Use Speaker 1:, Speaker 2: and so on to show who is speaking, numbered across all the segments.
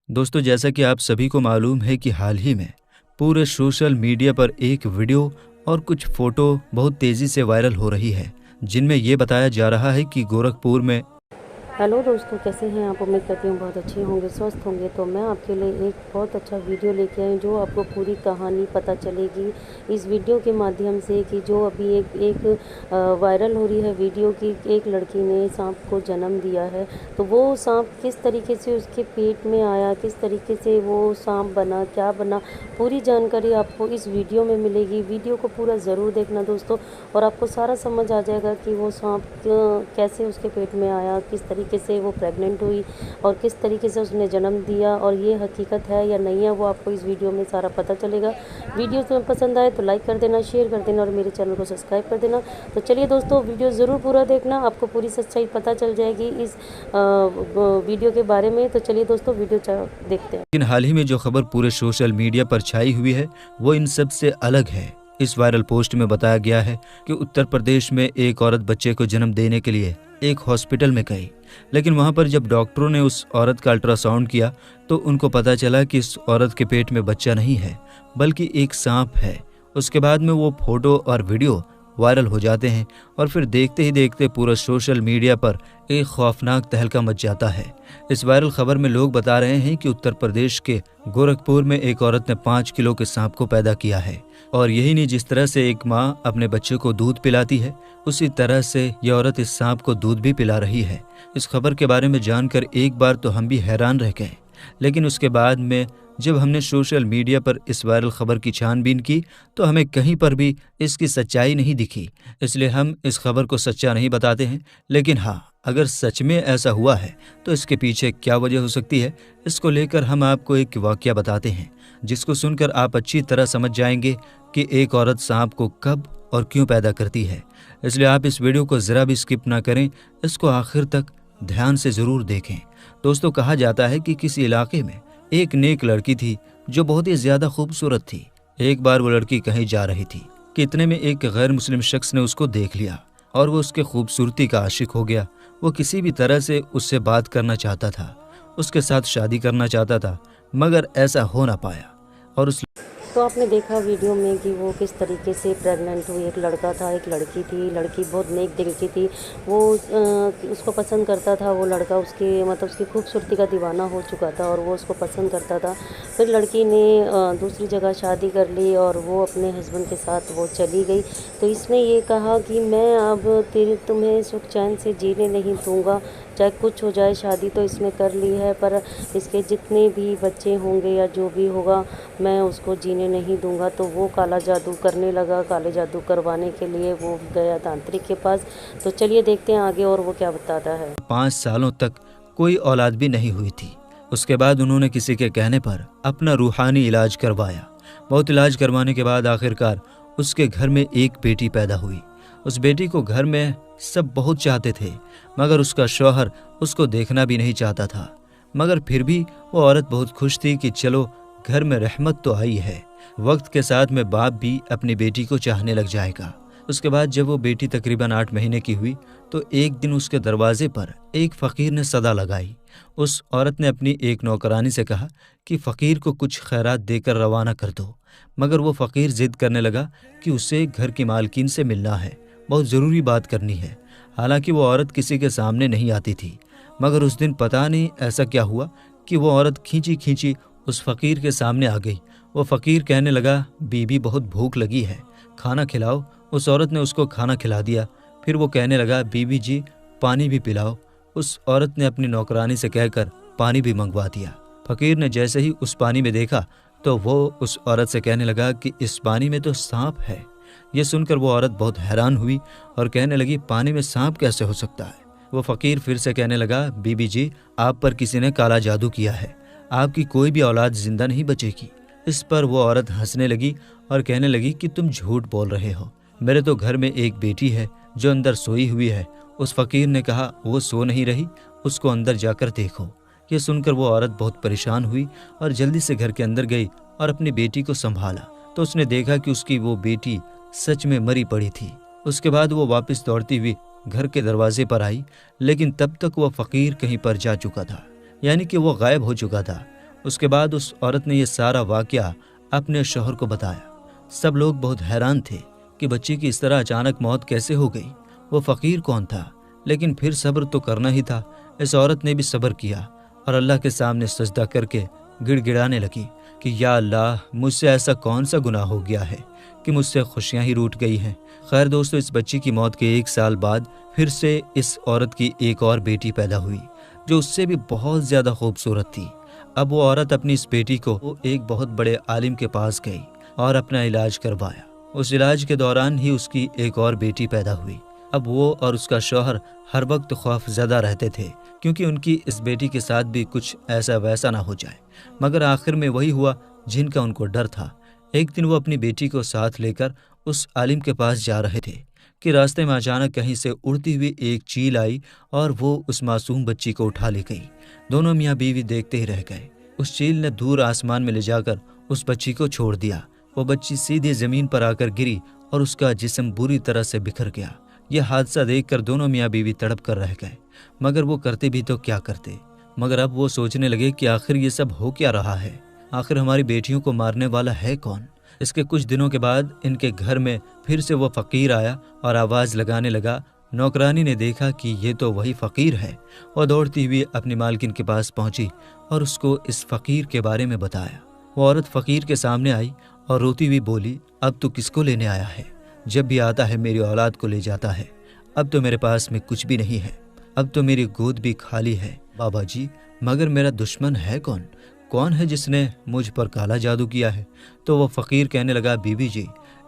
Speaker 1: दोस्तों, जैसा कि आप सभी को मालूम है कि हाल ही में पूरे सोशल मीडिया पर एक वीडियो और कुछ फोटो बहुत तेज़ी से वायरल हो रही है, जिनमें ये बताया जा रहा है कि गोरखपुर में
Speaker 2: हेलो दोस्तों, कैसे हैं आप। उम्मीद करती हूँ बहुत अच्छे होंगे, स्वस्थ होंगे। तो मैं आपके लिए एक बहुत अच्छा वीडियो लेके आई जो आपको पूरी कहानी पता चलेगी इस वीडियो के माध्यम से कि जो अभी एक वायरल हो रही है वीडियो की एक लड़की ने सांप को जन्म दिया है। तो वो सांप किस तरीके से उसके पेट में आया, किस तरीके से वो सांप बना, क्या बना, पूरी जानकारी आपको इस वीडियो में मिलेगी। वीडियो को पूरा ज़रूर देखना दोस्तों, और आपको सारा समझ आ जाएगा कि वो सांप कैसे उसके पेट में आया, किस तरीके से वो प्रेग्नेंट हुई और किस तरीके से उसने जन्म दिया, और ये हकीकत है या नहीं है वो आपको इस वीडियो में सारा पता चलेगा। वीडियो तुम्हें पसंद आए तो लाइक कर देना, शेयर कर देना और मेरे चैनल को सब्सक्राइब कर देना। तो चलिए दोस्तों, वीडियो ज़रूर पूरा देखना, आपको पूरी सच्चाई पता चल जाएगी इस वीडियो के बारे में। तो चलिए दोस्तों, वीडियो देखते हैं।
Speaker 1: लेकिन हाल ही में जो खबर पूरे सोशल मीडिया पर छाई हुई है वो इन सब से अलग है। इस वायरल पोस्ट में बताया गया है कि उत्तर प्रदेश में एक औरत बच्चे को जन्म देने के लिए एक हॉस्पिटल में गई, लेकिन वहां पर जब डॉक्टरों ने उस औरत का अल्ट्रासाउंड किया तो उनको पता चला कि इस औरत के पेट में बच्चा नहीं है बल्कि एक सांप है। उसके बाद में वो फोटो और वीडियो वायरल हो जाते हैं और फिर देखते ही देखते पूरा सोशल मीडिया पर एक खौफनाक तहलका मच जाता है। इस वायरल खबर में लोग बता रहे हैं कि उत्तर प्रदेश के गोरखपुर में एक औरत ने 5 किलो के सांप को पैदा किया है। और यही नहीं, जिस तरह से एक माँ अपने बच्चे को दूध पिलाती है उसी तरह से यह औरत इस सांप को दूध भी पिला रही है। इस खबर के बारे में जानकर एक बार तो हम भी हैरान रह गए, लेकिन उसके बाद में जब हमने सोशल मीडिया पर इस वायरल खबर की छानबीन की तो हमें कहीं पर भी इसकी सच्चाई नहीं दिखी। इसलिए हम इस खबर को सच्चा नहीं बताते हैं, लेकिन हाँ, अगर सच में ऐसा हुआ है तो इसके पीछे क्या वजह हो सकती है, इसको लेकर हम आपको एक वाकया बताते हैं जिसको सुनकर आप अच्छी तरह समझ जाएंगे कि एक औरत सांप को कब और क्यों पैदा करती है। इसलिए आप इस वीडियो को ज़रा भी स्किप ना करें, इसको आखिर तक ध्यान से ज़रूर देखें। दोस्तों, कहा जाता है कि किसी इलाके में एक नेक लड़की थी जो बहुत ही ज़्यादा खूबसूरत थी। एक बार वो लड़की कहीं जा रही थी कि इतने में एक गैर मुस्लिम शख्स ने उसको देख लिया और वो उसके खूबसूरती का आशिक हो गया। वो किसी भी तरह से उससे बात करना चाहता था, उसके साथ शादी करना चाहता था, मगर ऐसा हो ना पाया। और उस
Speaker 2: तो आपने देखा वीडियो में कि वो किस तरीके से प्रेग्नेंट हुई। एक लड़का था, एक लड़की थी। लड़की बहुत नेक दिल की थी, वो उसको पसंद करता था। वो लड़का उसकी खूबसूरती का दीवाना हो चुका था और वो उसको पसंद करता था। फिर लड़की ने दूसरी जगह शादी कर ली और वो अपने हस्बैंड के साथ वो चली गई। तो इसने ये कहा कि मैं अब तुम्हें सुख चैन से जीने नहीं दूँगा, चाहे कुछ हो जाए। शादी तो इसने कर ली है, पर इसके जितने भी बच्चे होंगे या जो भी होगा मैं उसको जीने नहीं दूंगा। तो वो काला जादू करने लगा। काले जादू करवाने के लिए वो गया तांत्रिक के पास। तो चलिए देखते हैं आगे और वो क्या बताता है।
Speaker 1: 5 सालों तक कोई औलाद भी नहीं हुई थी। उसके बाद उन्होंने किसी के कहने पर अपना रूहानी इलाज करवाया। बहुत इलाज करवाने के बाद आखिरकार उसके घर में एक बेटी पैदा हुई। उस बेटी को घर में सब बहुत चाहते थे, मगर उसका शौहर उसको देखना भी नहीं चाहता था। मगर फिर भी वो औरत बहुत खुश थी कि चलो घर में रहमत तो आई है, वक्त के साथ में बाप भी अपनी बेटी को चाहने लग जाएगा। उसके बाद जब वो बेटी तकरीबन 8 महीने की हुई तो एक दिन उसके दरवाजे पर एक फ़कीर ने सदा लगाई। उस औरत ने अपनी एक नौकरानी से कहा कि फ़कीर को कुछ खैरात देकर रवाना कर दो, मगर वो फ़कीर ज़िद करने लगा कि उसे घर की मालकिन से मिलना है, बहुत ज़रूरी बात करनी है। हालांकि वो औरत किसी के सामने नहीं आती थी, मगर उस दिन पता नहीं ऐसा क्या हुआ कि वो औरत खींची खींची उस फ़कीर के सामने आ गई। वो फ़कीर कहने लगा, बीबी बहुत भूख लगी है, खाना खिलाओ। उस औरत ने उसको खाना खिला दिया। फिर वो कहने लगा, बीबी जी पानी भी पिलाओ। उस औरत ने अपनी नौकरानी से कहकर पानी भी मंगवा दिया। फ़कीर ने जैसे ही उस पानी में देखा तो वो उस औरत से कहने लगा कि इस पानी में तो सांप है। ये सुनकर वो औरत बहुत हैरान हुई और कहने लगी, पानी में सांप कैसे हो सकता है। वो फ़कीर फिर से कहने लगा, बीबी जी आप पर किसी ने काला जादू किया है, आपकी कोई भी औलाद जिंदा नहीं बचेगी। इस पर वो औरत हंसने लगी और कहने लगी कि तुम झूठ बोल रहे हो, मेरे तो घर में एक बेटी है जो अंदर सोई हुई है। उस फ़कीर ने कहा, वो सो नहीं रही, उसको अंदर जाकर देखो। ये सुनकर वो औरत बहुत परेशान हुई और जल्दी से घर के अंदर गई और अपनी बेटी को संभाला तो उसने देखा कि उसकी वो बेटी सच में मरी पड़ी थी। उसके बाद वो वापस दौड़ती हुई घर के दरवाजे पर आई, लेकिन तब तक वो फ़कीर कहीं पर जा चुका था, यानी कि वो गायब हो चुका था। اس کے بعد اس عورت نے یہ سارا واقعہ اپنے شوہر کو بتایا۔ سب لوگ بہت حیران تھے کہ بچی کی اس طرح اچانک موت کیسے ہو گئی، وہ فقیر کون تھا؟ لیکن پھر صبر تو کرنا ہی تھا۔ اس عورت نے بھی صبر کیا اور اللہ کے سامنے سجدہ کر کے گڑ گڑانے لگی کہ یا اللہ، مجھ سے ایسا کون سا گناہ ہو گیا ہے کہ مجھ سے خوشیاں ہی روٹ گئی ہیں۔ خیر دوستو، اس بچی کی موت کے 1 سال بعد پھر سے اس عورت کی ایک اور بیٹی پیدا ہوئی جو اس سے بھی بہت زیادہ خوبصورت تھی۔ اب وہ عورت اپنی اس بیٹی کو ایک بہت بڑے عالم کے پاس گئی اور اپنا علاج کروایا۔ اس علاج کے دوران ہی اس کی ایک اور بیٹی پیدا ہوئی۔ اب وہ اور اس کا شوہر ہر وقت خوف زدہ رہتے تھے کیونکہ ان کی اس بیٹی کے ساتھ بھی کچھ ایسا ویسا نہ ہو جائے، مگر آخر میں وہی ہوا جن کا ان کو ڈر تھا۔ ایک دن وہ اپنی بیٹی کو ساتھ لے کر اس عالم کے پاس جا رہے تھے کہ راستے میں اچانک کہیں سے اڑتی ہوئی ایک چیل آئی اور وہ اس معصوم بچی کو اٹھا لے گئی۔ دونوں میاں بیوی دیکھتے ہی رہ گئے۔ اس چیل نے دور آسمان میں لے جا کر اس بچی کو چھوڑ دیا۔ وہ بچی سیدھے زمین پر آ کر گری اور اس کا جسم بری طرح سے بکھر گیا۔ یہ حادثہ دیکھ کر دونوں میاں بیوی تڑپ کر رہ گئے، مگر وہ کرتے بھی تو کیا کرتے۔ مگر اب وہ سوچنے لگے کہ آخر یہ سب ہو کیا رہا ہے، آخر ہماری بیٹیوں کو مارنے والا ہے کون؟ اس کے کچھ دنوں کے بعد ان کے گھر میں پھر سے وہ فقیر آیا اور آواز لگانے لگا۔ نوکرانی نے دیکھا کہ یہ تو وہی فقیر ہے۔ وہ دوڑتی ہوئی اپنی مالکن کے پاس پہنچی اور اس کو اس فقیر کے بارے میں بتایا۔ وہ عورت فقیر کے سامنے آئی اور روتی ہوئی بولی، اب تو کس کو لینے آیا ہے؟ جب بھی آتا ہے میری اولاد کو لے جاتا ہے۔ اب تو میرے پاس میں کچھ بھی نہیں ہے، اب تو میری گود بھی خالی ہے۔ بابا جی، مگر میرا دشمن ہے کون؟ کون ہے جس نے مجھ پر کالا جادو کیا ہے؟ تو وہ فقیر کہنے لگا، بی بی جی،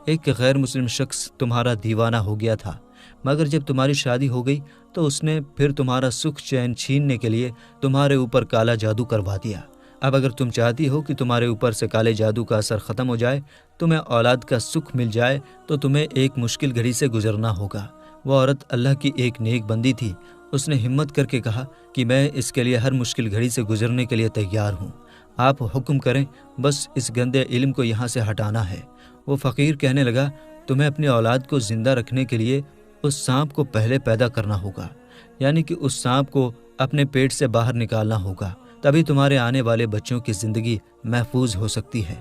Speaker 1: ایک غیر مسلم شخص تمہارا دیوانہ ہو گیا تھا، مگر جب تمہاری شادی ہو گئی تو اس نے پھر تمہارا سکھ چین چھیننے کے لیے تمہارے اوپر کالا جادو کروا دیا۔ اب اگر تم چاہتی ہو کہ تمہارے اوپر سے کالے جادو کا اثر ختم ہو جائے، تمہیں اولاد کا سکھ مل جائے، تو تمہیں ایک مشکل گھڑی سے گزرنا ہوگا۔ وہ عورت اللہ کی ایک نیک بندی تھی۔ اس نے ہمت کر کے کہا کہ میں اس کے لیے ہر مشکل گھڑی سے گزرنے کے لیے تیار ہوں، آپ حکم کریں، بس اس گندے علم کو یہاں سے ہٹانا ہے۔ وہ فقیر کہنے لگا، تمہیں اپنی اولاد کو زندہ رکھنے کے لیے اس سانپ کو پہلے پیدا کرنا ہوگا، یعنی کہ اس سانپ کو اپنے پیٹ سے باہر نکالنا ہوگا، تبھی تمہارے آنے والے بچوں کی زندگی محفوظ ہو سکتی ہے۔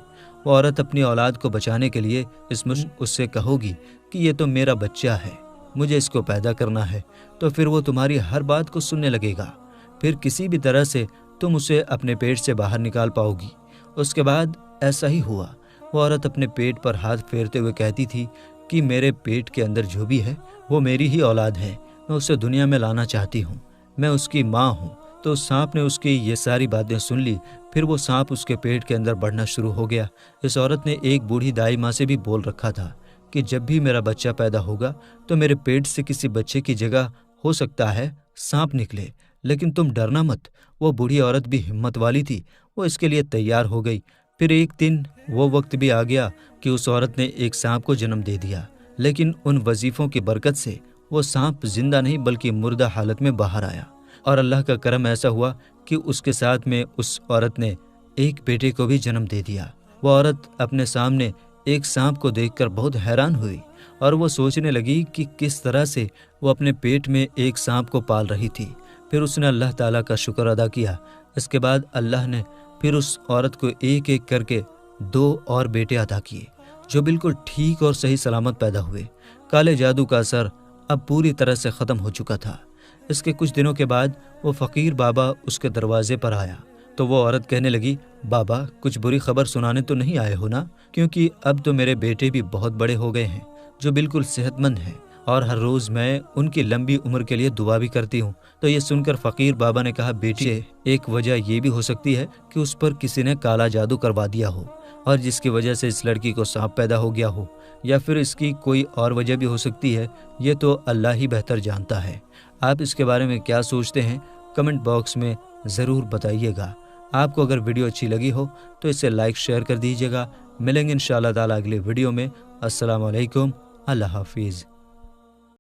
Speaker 1: وہ عورت اپنی اولاد کو بچانے کے لیے اس سے کہو گی کہ یہ تو میرا بچہ ہے، مجھے اس کو پیدا کرنا ہے، تو پھر وہ تمہاری ہر بات کو سننے لگے گا، پھر کسی بھی طرح سے تم اسے اپنے پیٹ سے باہر نکال پاؤ گی۔ اس کے بعد ایسا ہی ہوا۔ وہ عورت اپنے پیٹ پر ہاتھ پھیرتے ہوئے کہتی تھی کہ میرے پیٹ کے اندر جو بھی ہے وہ میری ہی اولاد ہے، میں اسے دنیا میں لانا چاہتی ہوں، میں اس کی ماں ہوں۔ تو سانپ نے اس کی یہ ساری باتیں سن لی، پھر وہ سانپ اس کے پیٹ کے اندر بڑھنا شروع ہو گیا۔ اس عورت نے ایک بوڑھی دائی ماں سے بھی بول رکھا تھا کہ جب بھی میرا بچہ پیدا ہوگا تو میرے پیٹ سے کسی بچے کی جگہ ہو سکتا ہے سانپ نکلے، لیکن تم ڈرنا مت۔ وہ بوڑھی عورت بھی ہمت والی تھی، وہ اس کے لیے تیار ہو گئی۔ پھر ایک دن وہ وقت بھی آ گیا کہ اس عورت نے ایک سانپ کو جنم دے دیا، لیکن ان وظیفوں کی برکت سے وہ سانپ زندہ نہیں بلکہ مردہ حالت میں باہر آیا، اور اللہ کا کرم ایسا ہوا کہ اس کے ساتھ میں اس عورت نے ایک بیٹے کو بھی جنم دے دیا۔ وہ عورت اپنے سامنے ایک سانپ کو دیکھ کر بہت حیران ہوئی اور وہ سوچنے لگی کہ کس طرح سے وہ اپنے پیٹ میں ایک سانپ کو پال رہی تھی۔ پھر اس نے اللہ تعالیٰ کا شکر ادا کیا۔ اس کے بعد اللہ نے پھر اس عورت کو ایک ایک کر کے 2 اور بیٹے عطا کیے جو بالکل ٹھیک اور صحیح سلامت پیدا ہوئے۔ کالے جادو کا اثر اب پوری طرح سے ختم ہو چکا تھا۔ اس کے کچھ دنوں کے بعد وہ فقیر بابا اس کے دروازے پر آیا تو وہ عورت کہنے لگی، بابا کچھ بری خبر سنانے تو نہیں آئے ہو نا؟ کیونکہ اب تو میرے بیٹے بھی بہت بڑے ہو گئے ہیں جو بالکل صحت مند ہیں، اور ہر روز میں ان کی لمبی عمر کے لیے دعا بھی کرتی ہوں۔ تو یہ سن کر فقیر بابا نے کہا، بیٹی ایک وجہ یہ بھی ہو سکتی ہے کہ اس پر کسی نے کالا جادو کروا دیا ہو اور جس کی وجہ سے اس لڑکی کو سانپ پیدا ہو گیا ہو، یا پھر اس کی کوئی اور وجہ بھی ہو سکتی ہے، یہ تو اللہ ہی بہتر جانتا ہے۔ آپ اس کے بارے میں کیا سوچتے ہیں کمنٹ باکس میں ضرور بتائیے گا۔ آپ کو اگر ویڈیو اچھی لگی ہو تو اسے لائک شیئر کر دیجیے گا۔ ملیں گے انشاءاللہ تعالیٰ اگلے ویڈیو میں۔ السلام علیکم، اللہ حافظ۔